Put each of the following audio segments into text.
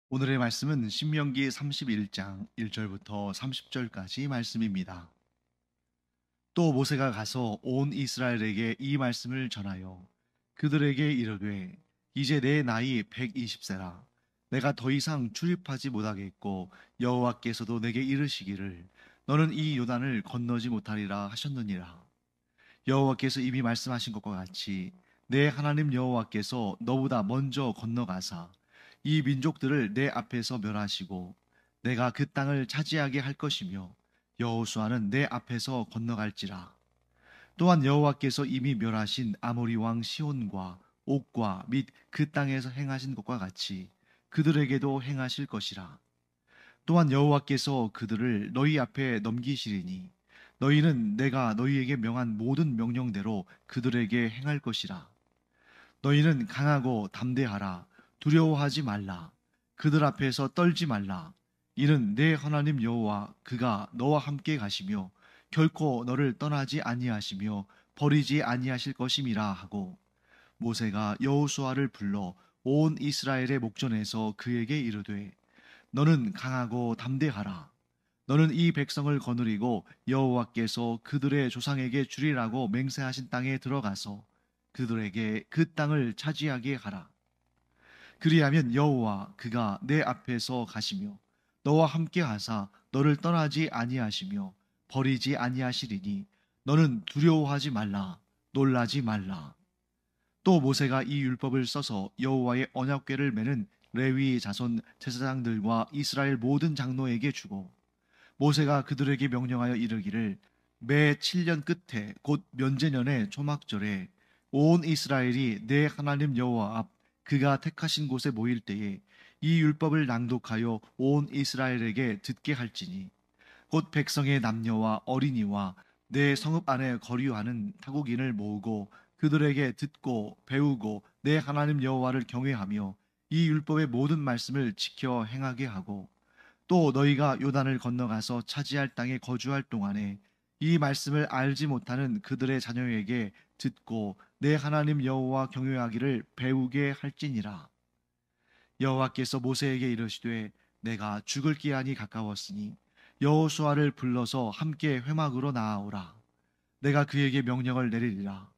오늘의 말씀은 신명기 31장 1절부터 30절까지 말씀입니다. 또 모세가 가서 온 이스라엘에게 이 말씀을 전하여 그들에게 이르되 이제 내 나이 120세라 내가 더 이상 출입하지 못하겠고 여호와께서도 내게 이르시기를 너는 이 요단을 건너지 못하리라 하셨느니라. 여호와께서 이미 말씀하신 것과 같이 내 하나님 여호와께서 너보다 먼저 건너가사 이 민족들을 내 앞에서 멸하시고 내가 그 땅을 차지하게 할 것이며 여호수아는 내 앞에서 건너갈지라. 또한 여호와께서 이미 멸하신 아모리 왕 시온과 옥과 및 그 땅에서 행하신 것과 같이 그들에게도 행하실 것이라. 또한 여호와께서 그들을 너희 앞에 넘기시리니 너희는 내가 너희에게 명한 모든 명령대로 그들에게 행할 것이라. 너희는 강하고 담대하라. 두려워하지 말라. 그들 앞에서 떨지 말라. 이는 내 하나님 여호와 그가 너와 함께 가시며 결코 너를 떠나지 아니하시며 버리지 아니하실 것임이라 하고, 모세가 여호수아를 불러 온 이스라엘의 목전에서 그에게 이르되 너는 강하고 담대하라. 너는 이 백성을 거느리고 여호와께서 그들의 조상에게 주리라고 맹세하신 땅에 들어가서 그들에게 그 땅을 차지하게 하라. 그리하면 여호와 그가 내 앞에서 가시며 너와 함께 하사 너를 떠나지 아니하시며 버리지 아니하시리니 너는 두려워하지 말라. 놀라지 말라. 또 모세가 이 율법을 써서 여호와의 언약궤를 매는 레위 자손 제사장들과 이스라엘 모든 장로에게 주고, 모세가 그들에게 명령하여 이르기를 매 7년 끝에 곧 면제년의 초막절에 온 이스라엘이 내 하나님 여호와 앞 그가 택하신 곳에 모일 때에 이 율법을 낭독하여 온 이스라엘에게 듣게 할지니, 곧 백성의 남녀와 어린이와 내 성읍 안에 거류하는 타국인을 모으고 그들에게 듣고 배우고 내 하나님 여호와를 경외하며 이 율법의 모든 말씀을 지켜 행하게 하고, 또 너희가 요단을 건너가서 차지할 땅에 거주할 동안에 이 말씀을 알지 못하는 그들의 자녀에게 듣고 내 하나님 여호와 경외하기를 배우게 할지니라. 여호와께서 모세에게 이르시되 내가 죽을 기한이 가까웠으니 여호수아를 불러서 함께 회막으로 나아오라. 내가 그에게 명령을 내리리라.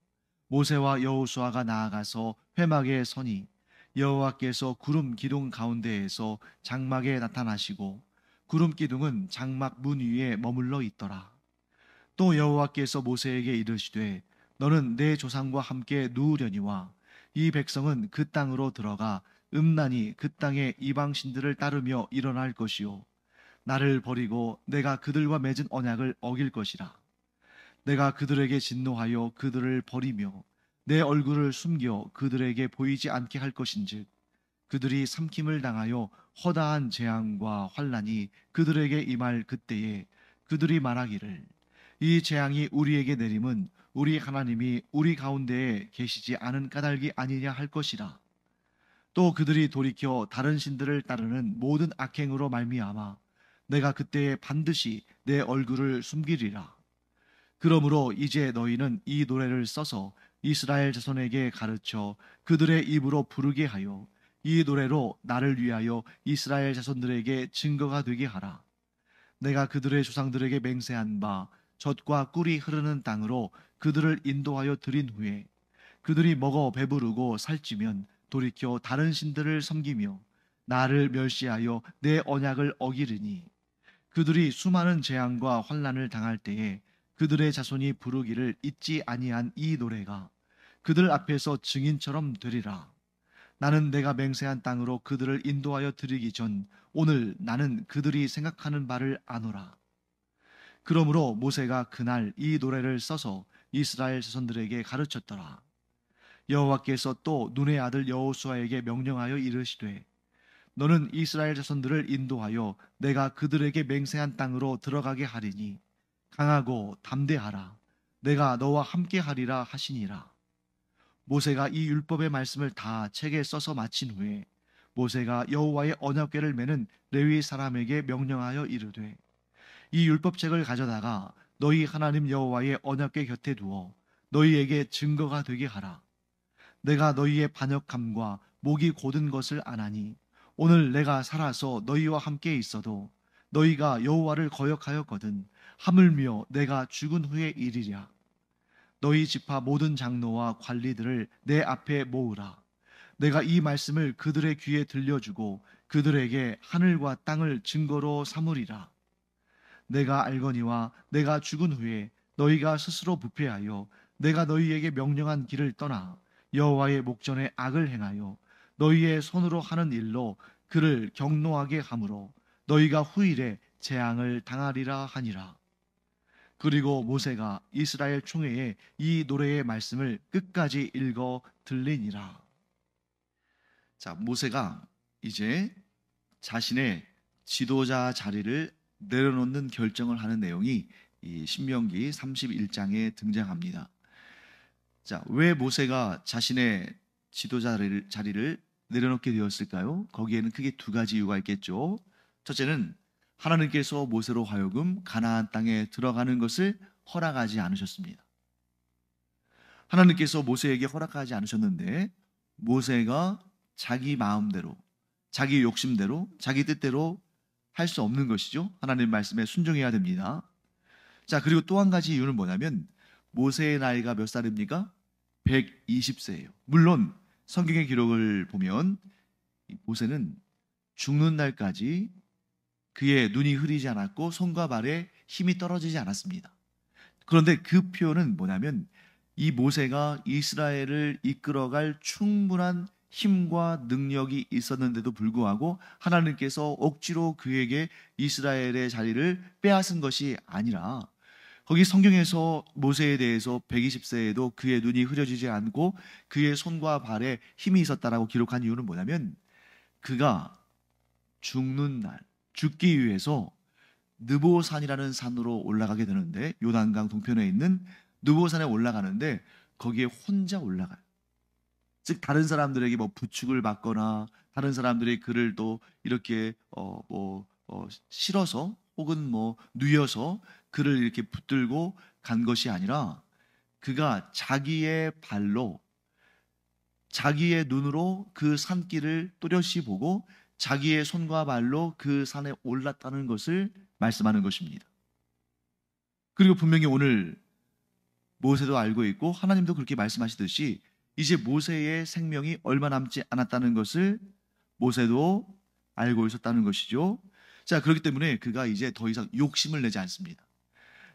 모세와 여호수아가 나아가서 회막에 서니 여호와께서 구름 기둥 가운데에서 장막에 나타나시고 구름 기둥은 장막 문 위에 머물러 있더라. 또 여호와께서 모세에게 이르시되 너는 내 조상과 함께 누우려니와 이 백성은 그 땅으로 들어가 음란히 그 땅의 이방 신들을 따르며 일어날 것이요 나를 버리고 내가 그들과 맺은 언약을 어길 것이라. 내가 그들에게 진노하여 그들을 버리며 내 얼굴을 숨겨 그들에게 보이지 않게 할 것인즉 그들이 삼킴을 당하여 허다한 재앙과 환난이 그들에게 임할 그때에 그들이 말하기를 이 재앙이 우리에게 내림은 우리 하나님이 우리 가운데에 계시지 않은 까닭이 아니냐 할 것이라. 또 그들이 돌이켜 다른 신들을 따르는 모든 악행으로 말미암아 내가 그때에 반드시 내 얼굴을 숨기리라. 그러므로 이제 너희는 이 노래를 써서 이스라엘 자손에게 가르쳐 그들의 입으로 부르게 하여 이 노래로 나를 위하여 이스라엘 자손들에게 증거가 되게 하라. 내가 그들의 조상들에게 맹세한 바 젖과 꿀이 흐르는 땅으로 그들을 인도하여 들인 후에 그들이 먹어 배부르고 살찌면 돌이켜 다른 신들을 섬기며 나를 멸시하여 내 언약을 어기르니 그들이 수많은 재앙과 환난을 당할 때에 그들의 자손이 부르기를 잊지 아니한 이 노래가 그들 앞에서 증인처럼 되리라. 나는 내가 맹세한 땅으로 그들을 인도하여 드리기 전 오늘 나는 그들이 생각하는 바를 아노라. 그러므로 모세가 그날 이 노래를 써서 이스라엘 자손들에게 가르쳤더라. 여호와께서 또 눈의 아들 여호수아에게 명령하여 이르시되 너는 이스라엘 자손들을 인도하여 내가 그들에게 맹세한 땅으로 들어가게 하리니 강하고 담대하라. 내가 너와 함께 하리라 하시니라. 모세가 이 율법의 말씀을 다 책에 써서 마친 후에 모세가 여호와의 언약궤를 매는 레위 사람에게 명령하여 이르되 이 율법책을 가져다가 너희 하나님 여호와의 언약궤 곁에 두어 너희에게 증거가 되게 하라. 내가 너희의 반역함과 목이 곧은 것을 아나니 오늘 내가 살아서 너희와 함께 있어도 너희가 여호와를 거역하였거든 하물며 내가 죽은 후에 일이랴. 너희 지파 모든 장로와 관리들을 내 앞에 모으라. 내가 이 말씀을 그들의 귀에 들려주고 그들에게 하늘과 땅을 증거로 삼으리라. 내가 알거니와 내가 죽은 후에 너희가 스스로 부패하여 내가 너희에게 명령한 길을 떠나 여호와의 목전에 악을 행하여 너희의 손으로 하는 일로 그를 경노하게 함으로 너희가 후일에 재앙을 당하리라 하니라. 그리고 모세가 이스라엘 총회에 이 노래의 말씀을 끝까지 읽어 들리니라. 자, 모세가 이제 자신의 지도자 자리를 내려놓는 결정을 하는 내용이 이 신명기 31장에 등장합니다. 자, 왜 모세가 자신의 지도자 자리를 내려놓게 되었을까요? 거기에는 크게 두 가지 이유가 있겠죠. 첫째는 하나님께서 모세로 하여금 가나안 땅에 들어가는 것을 허락하지 않으셨습니다. 하나님께서 모세에게 허락하지 않으셨는데 모세가 자기 마음대로, 자기 욕심대로, 자기 뜻대로 할 수 없는 것이죠. 하나님 말씀에 순종해야 됩니다. 자, 그리고 또 한 가지 이유는 뭐냐면 모세의 나이가 몇 살입니까? 120세예요. 물론 성경의 기록을 보면 모세는 죽는 날까지 그의 눈이 흐리지 않았고 손과 발에 힘이 떨어지지 않았습니다. 그런데 그 표현은 뭐냐면 이 모세가 이스라엘을 이끌어갈 충분한 힘과 능력이 있었는데도 불구하고 하나님께서 억지로 그에게 이스라엘의 자리를 빼앗은 것이 아니라 거기 성경에서 모세에 대해서 120세에도 그의 눈이 흐려지지 않고 그의 손과 발에 힘이 있었다라고 기록한 이유는 뭐냐면 그가 죽는 날, 죽기 위해서 느보산이라는 산으로 올라가게 되는데 요단강 동편에 있는 느보산에 올라가는데 거기에 혼자 올라가요. 즉 다른 사람들에게 뭐 부축을 받거나 다른 사람들이 그를 또 이렇게 실어서 혹은 뭐 뉘어서 그를 이렇게 붙들고 간 것이 아니라 그가 자기의 발로 자기의 눈으로 그 산길을 또렷이 보고 자기의 손과 발로 그 산에 올랐다는 것을 말씀하는 것입니다. 그리고 분명히 오늘 모세도 알고 있고 하나님도 그렇게 말씀하시듯이 이제 모세의 생명이 얼마 남지 않았다는 것을 모세도 알고 있었다는 것이죠. 자, 그렇기 때문에 그가 이제 더 이상 욕심을 내지 않습니다.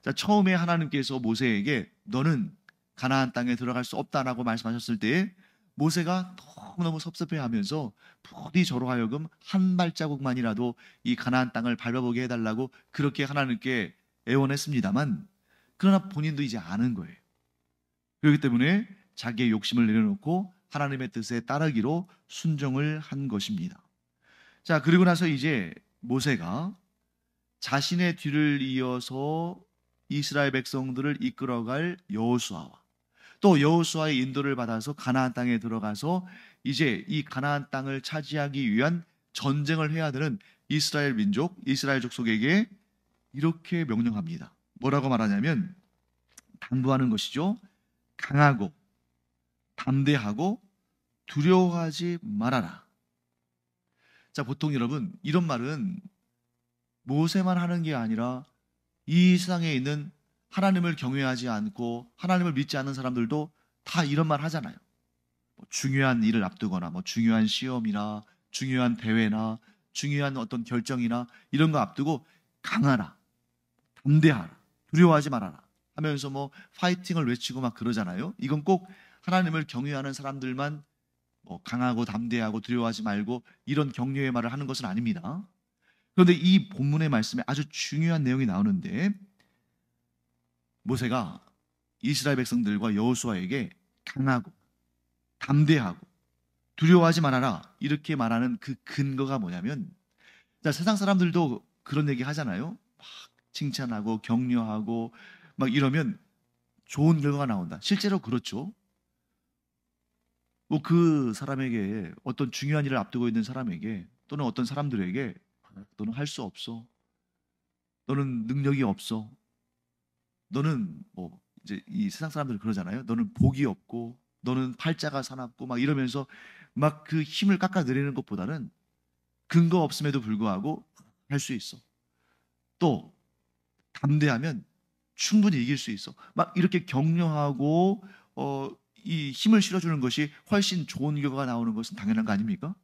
자, 처음에 하나님께서 모세에게 너는 가나안 땅에 들어갈 수 없다라고 말씀하셨을 때 모세가 너무너무 섭섭해하면서 부디 저로 하여금 한 발자국만이라도 이 가나안 땅을 밟아보게 해달라고 그렇게 하나님께 애원했습니다만 그러나 본인도 이제 아는 거예요. 그렇기 때문에 자기의 욕심을 내려놓고 하나님의 뜻에 따르기로 순종을 한 것입니다. 자, 그리고 나서 이제 모세가 자신의 뒤를 이어서 이스라엘 백성들을 이끌어갈 여호수아와 또 여호수아의 인도를 받아서 가나안 땅에 들어가서 이제 이 가나안 땅을 차지하기 위한 전쟁을 해야 되는 이스라엘 민족, 이스라엘 족속에게 이렇게 명령합니다. 뭐라고 말하냐면 당부하는 것이죠. 강하고 담대하고 두려워하지 말아라. 자, 보통 여러분 이런 말은 모세만 하는 게 아니라 이 세상에 있는 하나님을 경외하지 않고 하나님을 믿지 않는 사람들도 다 이런 말 하잖아요. 뭐 중요한 일을 앞두거나 뭐 중요한 시험이나 중요한 대회나 중요한 어떤 결정이나 이런 거 앞두고 강하라, 담대하라, 두려워하지 말아라 하면서 뭐 파이팅을 외치고 막 그러잖아요. 이건 꼭 하나님을 경외하는 사람들만 뭐 강하고 담대하고 두려워하지 말고 이런 격려의 말을 하는 것은 아닙니다. 그런데 이 본문의 말씀에 아주 중요한 내용이 나오는데 모세가 이스라엘 백성들과 여호수아에게 강하고 담대하고 두려워하지 말아라 이렇게 말하는 그 근거가 뭐냐면 자, 세상 사람들도 그런 얘기 하잖아요. 막 칭찬하고 격려하고 막 이러면 좋은 결과가 나온다. 실제로 그렇죠. 뭐 그 사람에게 어떤 중요한 일을 앞두고 있는 사람에게 또는 어떤 사람들에게 너는 할 수 없어. 너는 능력이 없어. 너는 뭐 이제 이 세상 사람들 그러잖아요. 너는 복이 없고 너는 팔자가 사납고 막 이러면서 막 그 힘을 깎아내리는 것보다는 근거 없음에도 불구하고 할 수 있어. 또 담대하면 충분히 이길 수 있어. 막 이렇게 격려하고 이 힘을 실어주는 것이 훨씬 좋은 결과가 나오는 것은 당연한 거 아닙니까?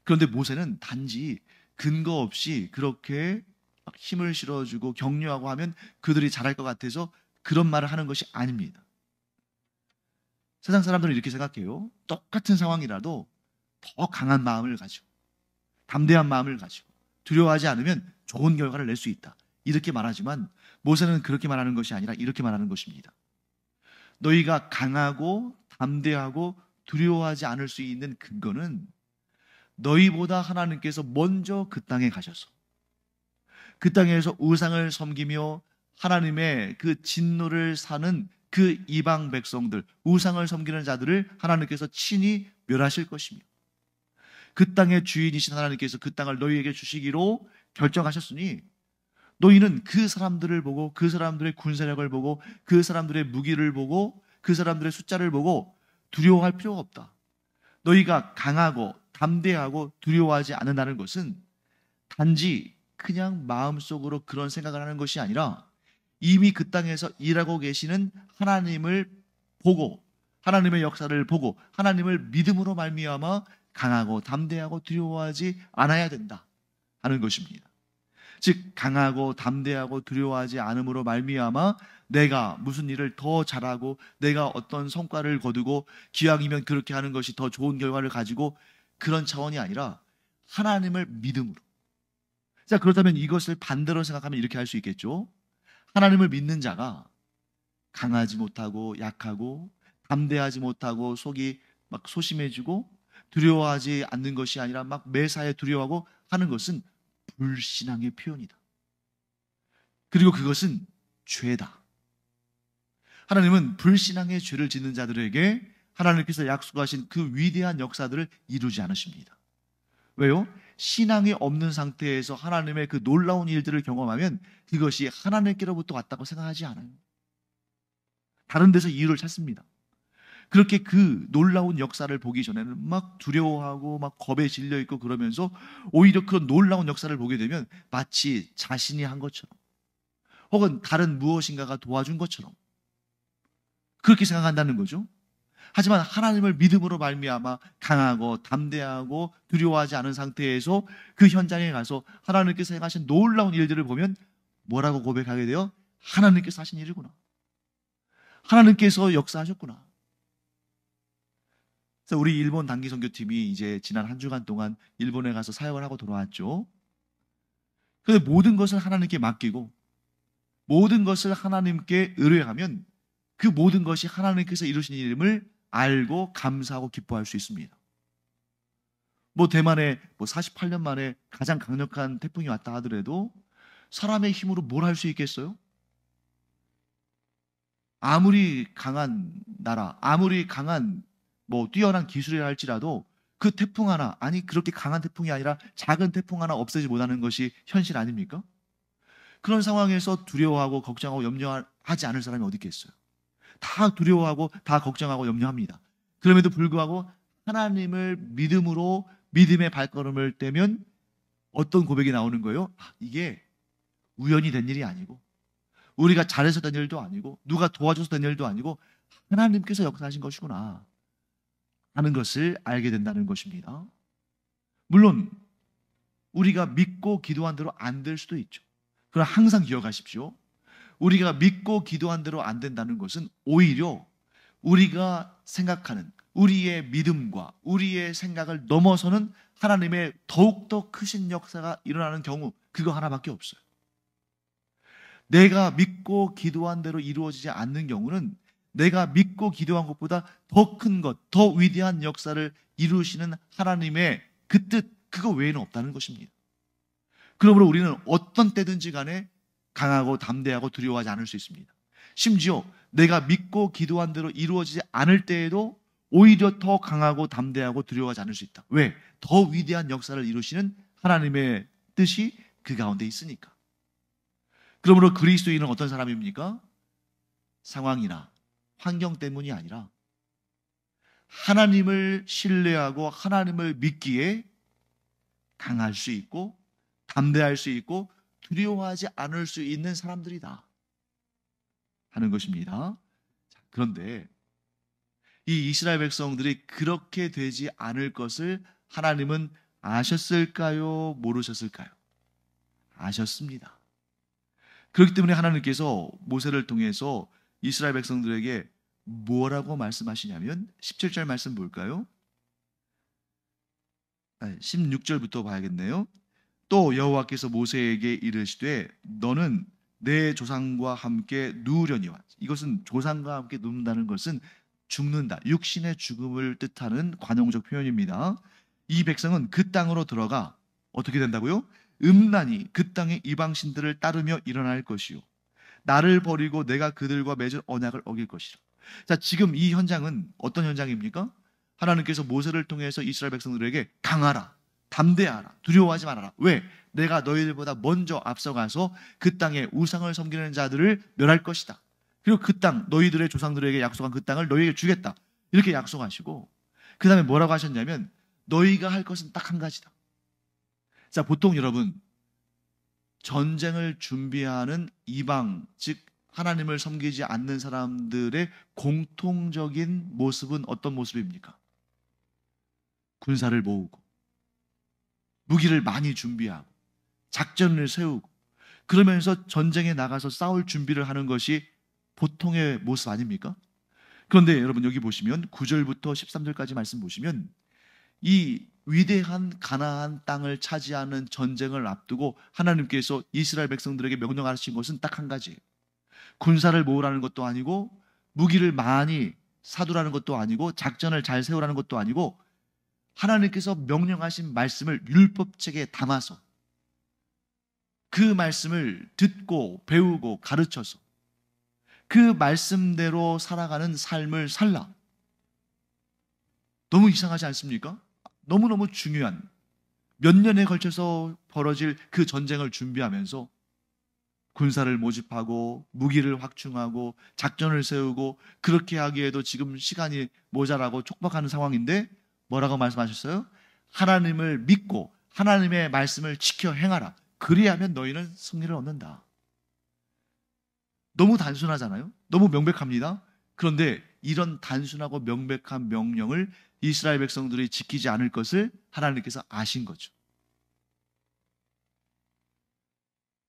그런데 모세는 단지 근거 없이 그렇게 막 힘을 실어주고 격려하고 하면 그들이 잘할 것 같아서 그런 말을 하는 것이 아닙니다. 세상 사람들은 이렇게 생각해요. 똑같은 상황이라도 더 강한 마음을 가지고 담대한 마음을 가지고 두려워하지 않으면 좋은 결과를 낼 수 있다. 이렇게 말하지만 모세는 그렇게 말하는 것이 아니라 이렇게 말하는 것입니다. 너희가 강하고 담대하고 두려워하지 않을 수 있는 근거는 너희보다 하나님께서 먼저 그 땅에 가셔서 그 땅에서 우상을 섬기며 하나님의 그 진노를 사는 그 이방 백성들, 우상을 섬기는 자들을 하나님께서 친히 멸하실 것이며 그 땅의 주인이신 하나님께서 그 땅을 너희에게 주시기로 결정하셨으니 너희는 그 사람들을 보고 그 사람들의 군사력을 보고 그 사람들의 무기를 보고 그 사람들의 숫자를 보고 두려워할 필요가 없다. 너희가 강하고 담대하고 두려워하지 않는다는 것은 단지 그냥 마음속으로 그런 생각을 하는 것이 아니라 이미 그 땅에서 일하고 계시는 하나님을 보고 하나님의 역사를 보고 하나님을 믿음으로 말미암아 강하고 담대하고 두려워하지 않아야 된다 하는 것입니다. 즉 강하고 담대하고 두려워하지 않음으로 말미암아 내가 무슨 일을 더 잘하고 내가 어떤 성과를 거두고 기왕이면 그렇게 하는 것이 더 좋은 결과를 가지고 그런 차원이 아니라 하나님을 믿음으로. 자, 그렇다면 이것을 반대로 생각하면 이렇게 할 수 있겠죠. 하나님을 믿는 자가 강하지 못하고 약하고 담대하지 못하고 속이 막 소심해지고 두려워하지 않는 것이 아니라 막 매사에 두려워하고 하는 것은 불신앙의 표현이다. 그리고 그것은 죄다. 하나님은 불신앙의 죄를 짓는 자들에게 하나님께서 약속하신 그 위대한 역사들을 이루지 않으십니다. 왜요? 신앙이 없는 상태에서 하나님의 그 놀라운 일들을 경험하면 그것이 하나님께로부터 왔다고 생각하지 않아요. 다른 데서 이유를 찾습니다. 그렇게 그 놀라운 역사를 보기 전에는 막 두려워하고 막 겁에 질려 있고 그러면서 오히려 그런 놀라운 역사를 보게 되면 마치 자신이 한 것처럼 혹은 다른 무엇인가가 도와준 것처럼 그렇게 생각한다는 거죠. 하지만 하나님을 믿음으로 말미암아 강하고 담대하고 두려워하지 않은 상태에서 그 현장에 가서 하나님께서 행하신 놀라운 일들을 보면 뭐라고 고백하게 돼요? 하나님께서 하신 일이구나. 하나님께서 역사하셨구나. 그래서 우리 일본 단기 선교팀이 이제 지난 한 주간 동안 일본에 가서 사역을 하고 돌아왔죠. 그런데 모든 것을 하나님께 맡기고 모든 것을 하나님께 의뢰하면 그 모든 것이 하나님께서 이루신 일임을 알고 감사하고 기뻐할 수 있습니다. 대만에 48년 만에 가장 강력한 태풍이 왔다 하더라도 사람의 힘으로 뭘 할 수 있겠어요? 아무리 강한 나라, 아무리 강한 뛰어난 기술이라 할지라도 그 태풍 하나, 아니 그렇게 강한 태풍이 아니라 작은 태풍 하나 없애지 못하는 것이 현실 아닙니까? 그런 상황에서 두려워하고 걱정하고 염려하지 않을 사람이 어디 있겠어요? 다 두려워하고 다 걱정하고 염려합니다. 그럼에도 불구하고 하나님을 믿음으로 믿음의 발걸음을 떼면 어떤 고백이 나오는 거예요? 이게 우연히 된 일이 아니고 우리가 잘해서 된 일도 아니고 누가 도와줘서 된 일도 아니고 하나님께서 역사하신 것이구나 하는 것을 알게 된다는 것입니다. 물론 우리가 믿고 기도한 대로 안 될 수도 있죠. 그러나 항상 기억하십시오. 우리가 믿고 기도한 대로 안 된다는 것은 오히려 우리가 생각하는 우리의 믿음과 우리의 생각을 넘어서는 하나님의 더욱더 크신 역사가 일어나는 경우 그거 하나밖에 없어요. 내가 믿고 기도한 대로 이루어지지 않는 경우는 내가 믿고 기도한 것보다 더 큰 것, 더 위대한 역사를 이루시는 하나님의 그 뜻, 그거 외에는 없다는 것입니다. 그러므로 우리는 어떤 때든지 간에 강하고 담대하고 두려워하지 않을 수 있습니다. 심지어 내가 믿고 기도한 대로 이루어지지 않을 때에도 오히려 더 강하고 담대하고 두려워하지 않을 수 있다. 왜? 더 위대한 역사를 이루시는 하나님의 뜻이 그 가운데 있으니까. 그러므로 그리스도인은 어떤 사람입니까? 상황이나 환경 때문이 아니라 하나님을 신뢰하고 하나님을 믿기에 강할 수 있고 담대할 수 있고 두려워하지 않을 수 있는 사람들이다 하는 것입니다. 그런데 이 이스라엘 백성들이 그렇게 되지 않을 것을 하나님은 아셨을까요? 모르셨을까요? 아셨습니다. 그렇기 때문에 하나님께서 모세를 통해서 이스라엘 백성들에게 뭐라고 말씀하시냐면 17절 말씀 볼까요? 16절부터 봐야겠네요. 또 여호와께서 모세에게 이르시되 너는 내 조상과 함께 누우려니와, 이것은 조상과 함께 눕는다는 것은 죽는다, 육신의 죽음을 뜻하는 관용적 표현입니다. 이 백성은 그 땅으로 들어가 어떻게 된다고요? 음란히 그 땅의 이방신들을 따르며 일어날 것이요 나를 버리고 내가 그들과 맺은 언약을 어길 것이라. 자, 지금 이 현장은 어떤 현장입니까? 하나님께서 모세를 통해서 이스라엘 백성들에게 강하라, 담대하라, 두려워하지 말아라. 왜? 내가 너희들보다 먼저 앞서가서 그 땅에 우상을 섬기는 자들을 멸할 것이다. 그리고 그 땅, 너희들의 조상들에게 약속한 그 땅을 너희에게 주겠다. 이렇게 약속하시고, 그 다음에 뭐라고 하셨냐면 너희가 할 것은 딱 한 가지다. 자, 보통 여러분, 전쟁을 준비하는 이방, 즉 하나님을 섬기지 않는 사람들의 공통적인 모습은 어떤 모습입니까? 군사를 모으고 무기를 많이 준비하고 작전을 세우고 그러면서 전쟁에 나가서 싸울 준비를 하는 것이 보통의 모습 아닙니까? 그런데 여러분 여기 보시면 9절부터 13절까지 말씀 보시면 이 위대한 가나안 땅을 차지하는 전쟁을 앞두고 하나님께서 이스라엘 백성들에게 명령하신 것은 딱 한 가지예요. 군사를 모으라는 것도 아니고 무기를 많이 사두라는 것도 아니고 작전을 잘 세우라는 것도 아니고 하나님께서 명령하신 말씀을 율법책에 담아서 그 말씀을 듣고 배우고 가르쳐서 그 말씀대로 살아가는 삶을 살라. 너무 이상하지 않습니까? 너무너무 중요한 몇 년에 걸쳐서 벌어질 그 전쟁을 준비하면서 군사를 모집하고 무기를 확충하고 작전을 세우고 그렇게 하기에도 지금 시간이 모자라고 촉박하는 상황인데 뭐라고 말씀하셨어요? 하나님을 믿고 하나님의 말씀을 지켜 행하라. 그리하면 너희는 승리를 얻는다. 너무 단순하잖아요? 너무 명백합니다. 그런데 이런 단순하고 명백한 명령을 이스라엘 백성들이 지키지 않을 것을 하나님께서 아신 거죠.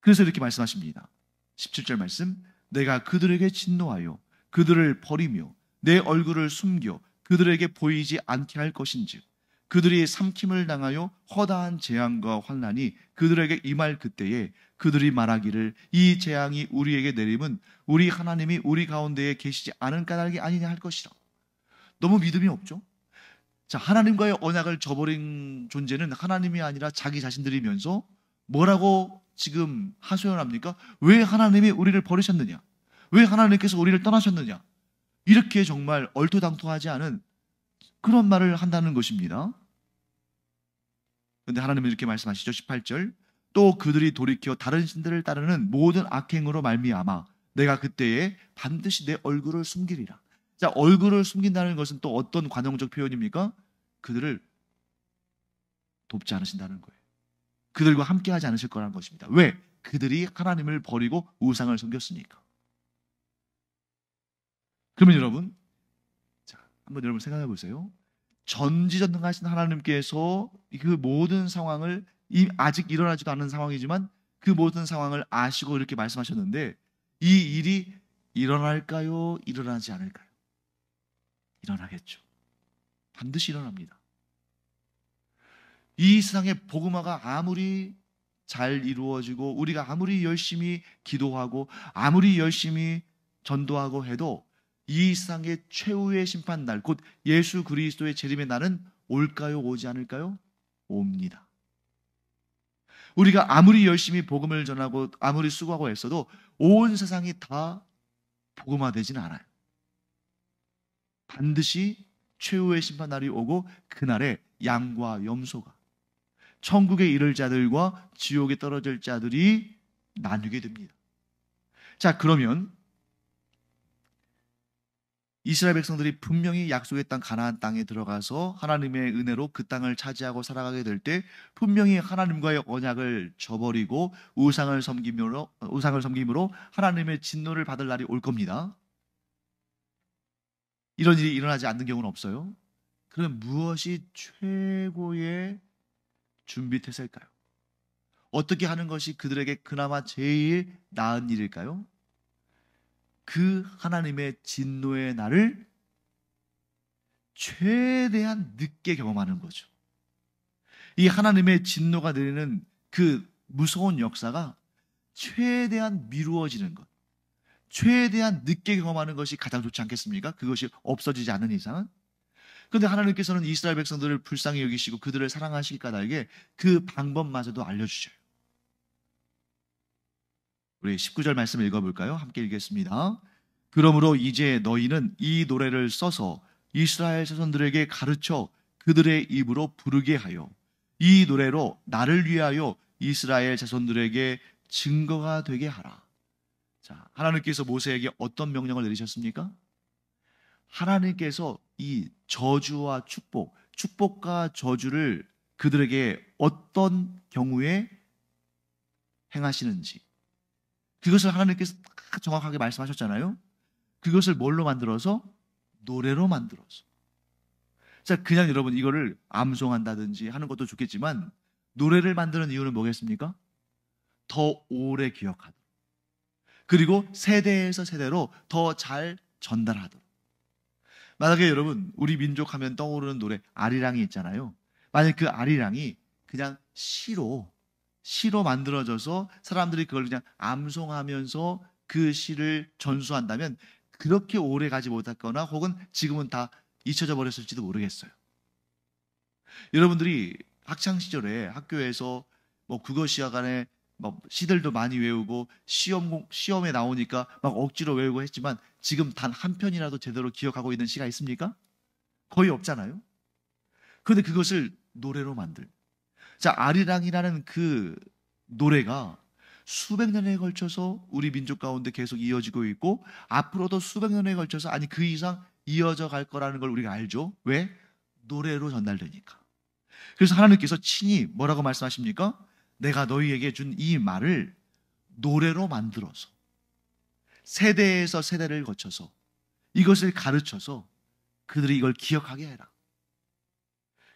그래서 이렇게 말씀하십니다. 17절 말씀, 내가 그들에게 진노하여 그들을 버리며 내 얼굴을 숨겨 그들에게 보이지 않게 할 것인즉 그들이 삼킴을 당하여 허다한 재앙과 환난이 그들에게 임할 그때에 그들이 말하기를 이 재앙이 우리에게 내림은 우리 하나님이 우리 가운데에 계시지 않은 까닭이 아니냐 할 것이라. 너무 믿음이 없죠? 자, 하나님과의 언약을 저버린 존재는 하나님이 아니라 자기 자신들이면서 뭐라고 지금 하소연합니까? 왜 하나님이 우리를 버리셨느냐? 왜 하나님께서 우리를 떠나셨느냐? 이렇게 정말 얼토당토하지 않은 그런 말을 한다는 것입니다. 그런데 하나님은 이렇게 말씀하시죠. 18절, 또 그들이 돌이켜 다른 신들을 따르는 모든 악행으로 말미암아 내가 그때에 반드시 내 얼굴을 숨기리라. 자, 얼굴을 숨긴다는 것은 또 어떤 관용적 표현입니까? 그들을 돕지 않으신다는 거예요. 그들과 함께 하지 않으실 거라는 것입니다. 왜? 그들이 하나님을 버리고 우상을 섬겼으니까. 그러면 여러분, 자, 한번 여러분 생각해 보세요. 전지전능하신 하나님께서 그 모든 상황을 아직 일어나지도 않은 상황이지만 그 모든 상황을 아시고 이렇게 말씀하셨는데 이 일이 일어날까요? 일어나지 않을까요? 일어나겠죠. 반드시 일어납니다. 이 세상의 복음화가 아무리 잘 이루어지고 우리가 아무리 열심히 기도하고 아무리 열심히 전도하고 해도 이 세상의 최후의 심판날, 곧 예수 그리스도의 재림의 날은 올까요? 오지 않을까요? 옵니다. 우리가 아무리 열심히 복음을 전하고 아무리 수고하고 했어도 온 세상이 다 복음화되지는 않아요. 반드시 최후의 심판날이 오고 그날에 양과 염소가 천국에 이를 자들과 지옥에 떨어질 자들이 나뉘게 됩니다. 자, 그러면 이스라엘 백성들이 분명히 약속의 땅 가나안 땅에 들어가서 하나님의 은혜로 그 땅을 차지하고 살아가게 될 때 분명히 하나님과의 언약을 저버리고 우상을 섬김으로 하나님의 진노를 받을 날이 올 겁니다. 이런 일이 일어나지 않는 경우는 없어요. 그럼 무엇이 최고의 준비 태세일까요? 어떻게 하는 것이 그들에게 그나마 제일 나은 일일까요? 그 하나님의 진노의 날을 최대한 늦게 경험하는 거죠. 이 하나님의 진노가 내리는 그 무서운 역사가 최대한 미루어지는 것, 최대한 늦게 경험하는 것이 가장 좋지 않겠습니까? 그것이 없어지지 않는 이상은. 그런데 하나님께서는 이스라엘 백성들을 불쌍히 여기시고 그들을 사랑하실 까닭에 그 방법마저도 알려주셔요. 우리 19절 말씀 읽어볼까요? 함께 읽겠습니다. 그러므로 이제 너희는 이 노래를 써서 이스라엘 자손들에게 가르쳐 그들의 입으로 부르게 하여 이 노래로 나를 위하여 이스라엘 자손들에게 증거가 되게 하라. 자, 하나님께서 모세에게 어떤 명령을 내리셨습니까? 하나님께서 이 저주와 축복과 저주를 그들에게 어떤 경우에 행하시는지 그것을 하나님께서 다 정확하게 말씀하셨잖아요. 그것을 뭘로 만들어서? 노래로 만들어서. 자, 그냥 여러분 이거를 암송한다든지 하는 것도 좋겠지만 노래를 만드는 이유는 뭐겠습니까? 더 오래 기억하도록. 그리고 세대에서 세대로 더 잘 전달하도록. 만약에 여러분 우리 민족 하면 떠오르는 노래 아리랑이 있잖아요. 만약 그 아리랑이 그냥 시로 만들어져서 사람들이 그걸 그냥 암송하면서 그 시를 전수한다면 그렇게 오래 가지 못했거나 혹은 지금은 다 잊혀져 버렸을지도 모르겠어요. 여러분들이 학창 시절에 학교에서 뭐 국어 시간에 뭐 시들도 많이 외우고 시험에 나오니까 막 억지로 외우고 했지만 지금 단 한 편이라도 제대로 기억하고 있는 시가 있습니까? 거의 없잖아요. 그런데 그것을 노래로 만들. 자, 아리랑이라는 그 노래가 수백 년에 걸쳐서 우리 민족 가운데 계속 이어지고 있고 앞으로도 수백 년에 걸쳐서 아니 그 이상 이어져 갈 거라는 걸 우리가 알죠. 왜? 노래로 전달되니까. 그래서 하나님께서 친히 뭐라고 말씀하십니까? 내가 너희에게 준 이 말을 노래로 만들어서 세대에서 세대를 거쳐서 이것을 가르쳐서 그들이 이걸 기억하게 해라.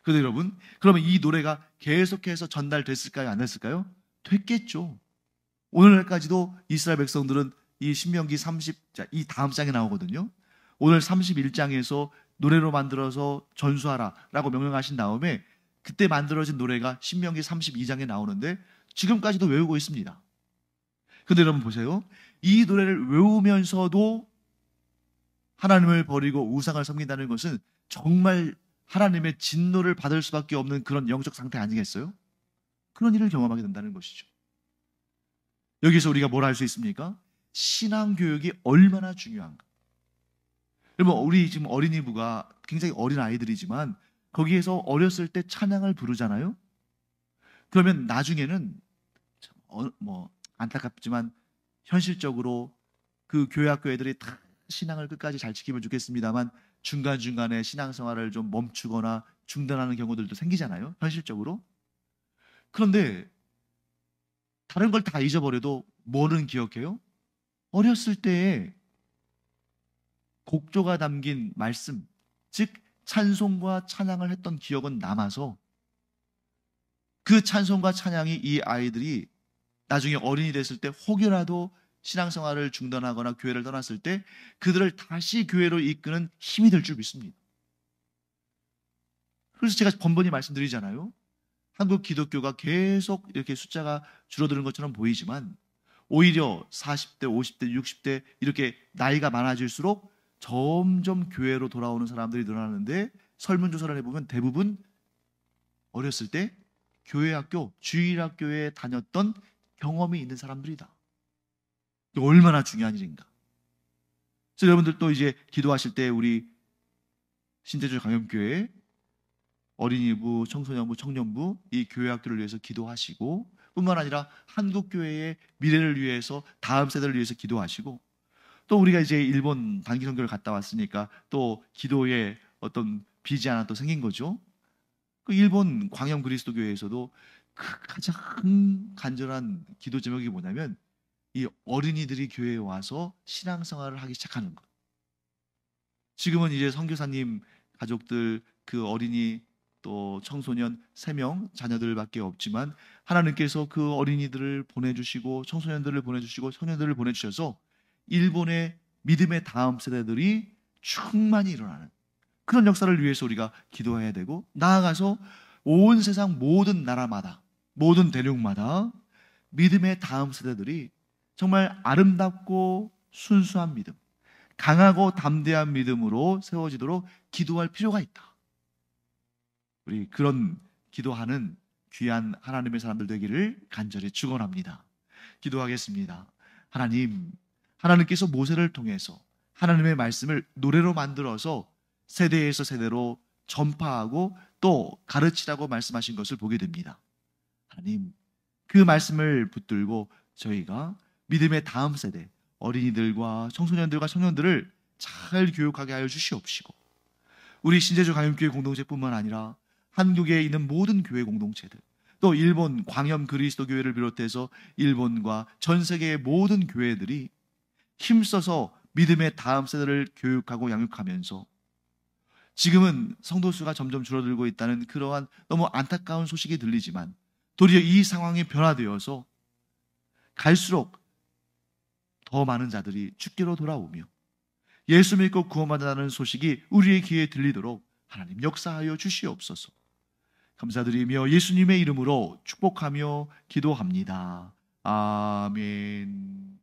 그런데 여러분, 그러면 이 노래가 계속해서 전달됐을까요? 안 됐을까요? 됐겠죠. 오늘날까지도 이스라엘 백성들은 이 신명기 이 다음 장에 나오거든요. 오늘 31장에서 노래로 만들어서 전수하라 라고 명령하신 다음에 그때 만들어진 노래가 신명기 32장에 나오는데 지금까지도 외우고 있습니다. 그런데 여러분 보세요. 이 노래를 외우면서도 하나님을 버리고 우상을 섬긴다는 것은 정말 하나님의 진노를 받을 수밖에 없는 그런 영적 상태 아니겠어요? 그런 일을 경험하게 된다는 것이죠. 여기서 우리가 뭘 알 수 있습니까? 신앙교육이 얼마나 중요한가. 여러분, 우리 지금 어린이부가 굉장히 어린 아이들이지만 거기에서 어렸을 때 찬양을 부르잖아요. 그러면 나중에는 안타깝지만 현실적으로 그 교회 학교 애들이 다 신앙을 끝까지 잘 지키면 좋겠습니다만 중간중간에 신앙생활을 좀 멈추거나 중단하는 경우들도 생기잖아요. 현실적으로. 그런데 다른 걸 다 잊어버려도 뭐는 기억해요? 어렸을 때에 곡조가 담긴 말씀, 즉 찬송과 찬양을 했던 기억은 남아서 그 찬송과 찬양이 이 아이들이 나중에 어른이 됐을 때 혹여라도 신앙생활을 중단하거나 교회를 떠났을 때 그들을 다시 교회로 이끄는 힘이 될 줄 믿습니다. 그래서 제가 번번이 말씀드리잖아요. 한국 기독교가 계속 이렇게 숫자가 줄어드는 것처럼 보이지만 오히려 40대, 50대, 60대 이렇게 나이가 많아질수록 점점 교회로 돌아오는 사람들이 늘어나는데 설문조사를 해보면 대부분 어렸을 때 교회 학교, 주일학교에 다녔던 경험이 있는 사람들이다. 얼마나 중요한 일인가. 그래서 여러분들 또 이제 기도하실 때 우리 신대주 강염교회 어린이부, 청소년부, 청년부 이 교회 학교를 위해서 기도하시고 뿐만 아니라 한국교회의 미래를 위해서 다음 세대를 위해서 기도하시고 또 우리가 이제 일본 단기 선교를 갔다 왔으니까 또 기도에 어떤 비지 하나 또 생긴 거죠. 그 일본 광영 그리스도교회에서도 그 가장 간절한 기도 제목이 뭐냐면 이 어린이들이 교회에 와서 신앙생활을 하기 시작하는 것. 지금은 이제 선교사님 가족들 그 어린이 또 청소년 3명 자녀들밖에 없지만 하나님께서 그 어린이들을 보내주시고 청소년들을 보내주시고 소년들을 보내주셔서 일본의 믿음의 다음 세대들이 충만히 일어나는 그런 역사를 위해서 우리가 기도해야 되고 나아가서 온 세상 모든 나라마다 모든 대륙마다 믿음의 다음 세대들이 정말 아름답고 순수한 믿음 강하고 담대한 믿음으로 세워지도록 기도할 필요가 있다. 우리 그런 기도하는 귀한 하나님의 사람들 되기를 간절히 축원합니다. 기도하겠습니다. 하나님, 하나님께서 모세를 통해서 하나님의 말씀을 노래로 만들어서 세대에서 세대로 전파하고 또 가르치라고 말씀하신 것을 보게 됩니다. 하나님, 그 말씀을 붙들고 저희가 믿음의 다음 세대, 어린이들과 청소년들과 청년들을 잘 교육하게 하여 주시옵시고 우리 신제주 가염교회 공동체뿐만 아니라 한국에 있는 모든 교회 공동체들 또 일본 광염 그리스도 교회를 비롯해서 일본과 전 세계의 모든 교회들이 힘써서 믿음의 다음 세대를 교육하고 양육하면서 지금은 성도 수가 점점 줄어들고 있다는 그러한 너무 안타까운 소식이 들리지만 도리어 이 상황이 변화되어서 갈수록 더 많은 자들이 주께로 돌아오며 예수 믿고 구원받는다는 소식이 우리의 귀에 들리도록 하나님 역사하여 주시옵소서. 감사드리며 예수님의 이름으로 축복하며 기도합니다. 아멘.